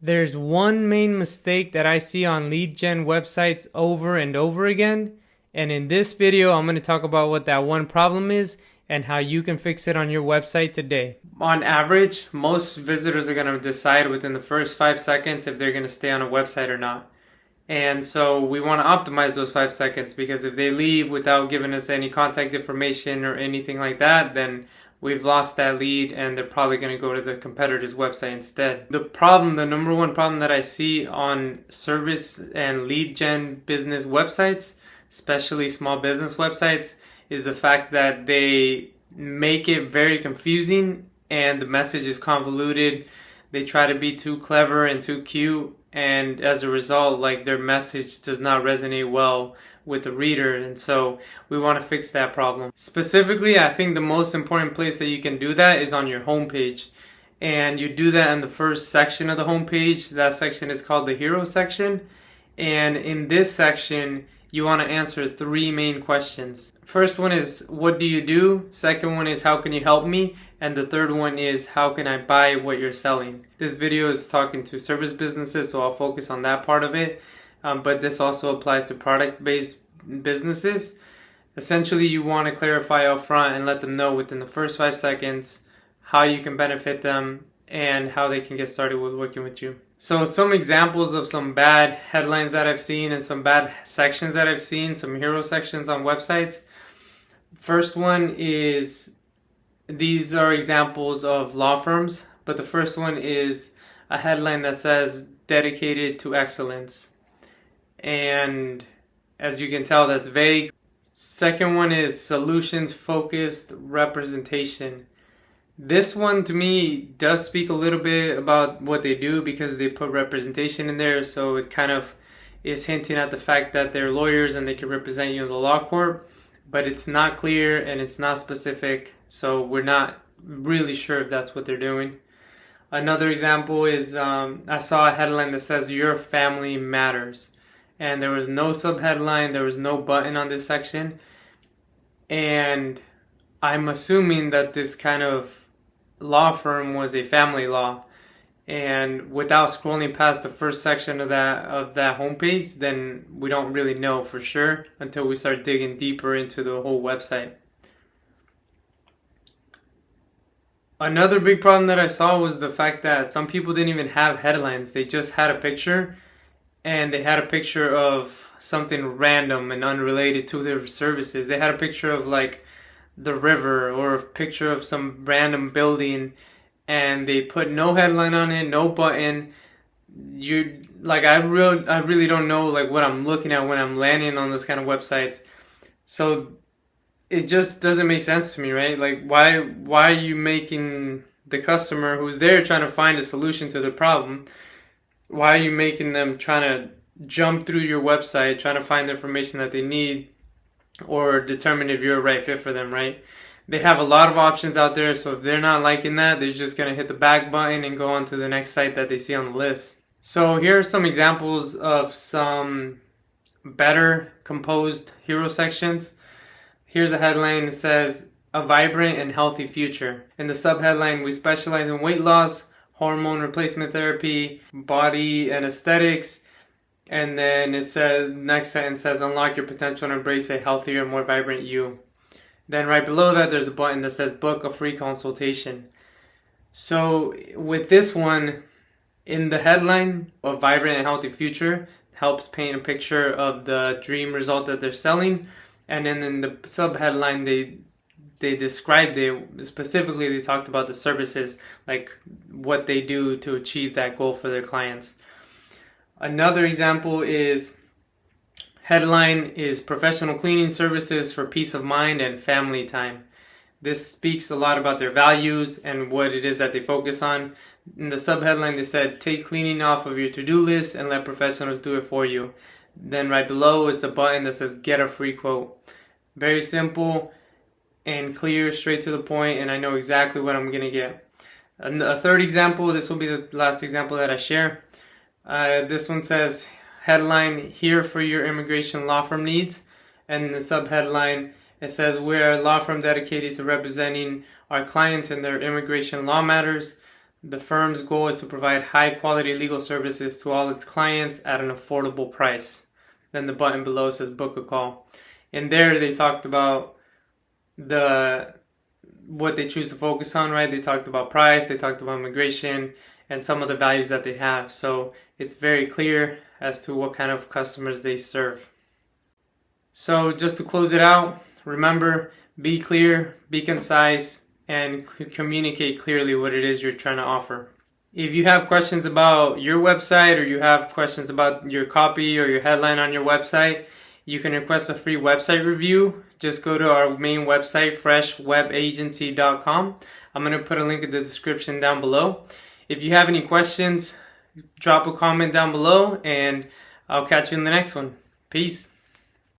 There's one main mistake that I see on lead gen websites over and over again, and in this video I'm going to talk about what that one problem is and how you can fix it on your website today. On average, most visitors are going to decide within the first 5 seconds if they're going to stay on a website or not. And so we want to optimize those 5 seconds, because if they leave without giving us any contact information or anything like that, then we've lost that lead and they're probably going to go to the competitor's website instead. The number one problem that I see on service and lead gen business websites, especially small business websites, is the fact that they make it very confusing and the message is convoluted. They try to be too clever and too cute, and as a result, like, their message does not resonate well with the reader, and so we want to fix that problem. Specifically, I think the most important place that you can do that is on your homepage, and you do that in the first section of the homepage. That section is called the hero section, and in this section you want to answer 3 main questions. First one is, what do you do? Second one is, how can you help me? And the third one is, how can I buy what you're selling? This video is talking to service businesses, so I'll focus on that part of it. But this also applies to product-based businesses. Essentially, you want to clarify up front and let them know within the first 5 seconds how you can benefit them and how they can get started with working with you. So some examples of some bad headlines that I've seen and some bad sections that I've seen, some hero sections on websites. First one is, these are examples of law firms, but the first one is a headline that says dedicated to excellence. And as you can tell, that's vague. Second one is solutions focused representation. This one to me does speak a little bit about what they do, because they put representation in there, so it kind of is hinting at the fact that they're lawyers and they can represent you in the law court, but it's not clear and it's not specific, so we're not really sure if that's what they're doing. Another example is, I saw a headline that says your family matters, and there was no subheadline, there was no button on this section, and I'm assuming that this kind of law firm was a family law, and without scrolling past the first section of that homepage, then we don't really know for sure until we start digging deeper into the whole website. Another big problem that I saw was the fact that some people didn't even have headlines. They just had a picture, and they had a picture of something random and unrelated to their services. They had a picture of, like, the river, or a picture of some random building, and they put no headline on it, no button. I really don't know, like, what I'm looking at when I'm landing on those kind of websites. So it just doesn't make sense to me, right? Like, why are you making the customer who's there trying to find a solution to the problem, why are you making them trying to jump through your website, trying to find the information that they need, or determine if you're a right fit for them, right? They have a lot of options out there, so if they're not liking that, they're just going to hit the back button and go on to the next site that they see on the list. So here are some examples of some better composed hero sections. Here's a headline that says, a vibrant and healthy future. In the subheadline, we specialize in weight loss, hormone replacement therapy, body and aesthetics. And then it says, next sentence says, unlock your potential and embrace a healthier, more vibrant you. Then right below that, there's a button that says book a free consultation. So with this one, in the headline, a vibrant and healthy future helps paint a picture of the dream result that they're selling. And then in the subheadline, they described it specifically. They talked about the services, like what they do to achieve that goal for their clients. Another example is, headline is professional cleaning services for peace of mind and family time. This speaks a lot about their values and what it is that they focus on. In the subheadline, they said, take cleaning off of your to-do list and let professionals do it for you. Then right below is a button that says get a free quote. Very simple and clear, straight to the point, and I know exactly what I'm going to get. A third example, this will be the last example that I share. This one says, headline, here for your immigration law firm needs. And in the subheadline, it says, we're a law firm dedicated to representing our clients in their immigration law matters. The firm's goal is to provide high quality legal services to all its clients at an affordable price. Then the button below says book a call. And there they talked about what they choose to focus on, right? They talked about price, they talked about immigration, and some of the values that they have. So it's very clear as to what kind of customers they serve. So just to close it out, remember, be clear, be concise, and communicate clearly what it is you're trying to offer. If you have questions about your website, or you have questions about your copy or your headline on your website, you can request a free website review. Just go to our main website, freshwebagency.com. I'm going to put a link in the description down below. If you have any questions, drop a comment down below, and I'll catch you in the next one. Peace.